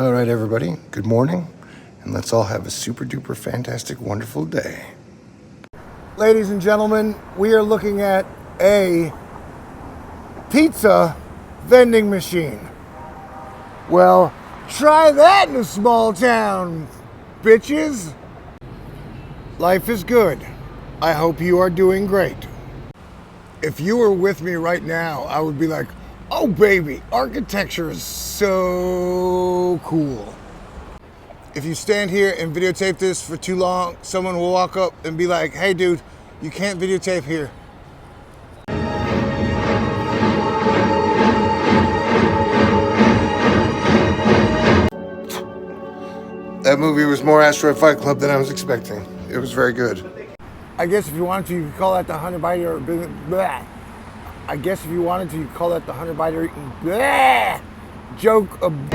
All right, everybody, good morning, and let's all have a super duper fantastic, wonderful day. Ladies and gentlemen, we are looking at a pizza vending machine. Well, try that in a small town, bitches. Life is good. I hope you are doing great. If you were with me right now, I would be like, oh baby, architecture is so cool. If you stand here and videotape this for too long, someone will walk up and be like, hey dude, you can't videotape here. That movie was more Asteroid Fight Club than I was expecting. It was very good. I guess if you wanted to, you could call that the 100-biter blah. I guess if you wanted to, you could call that the 100-biter joke of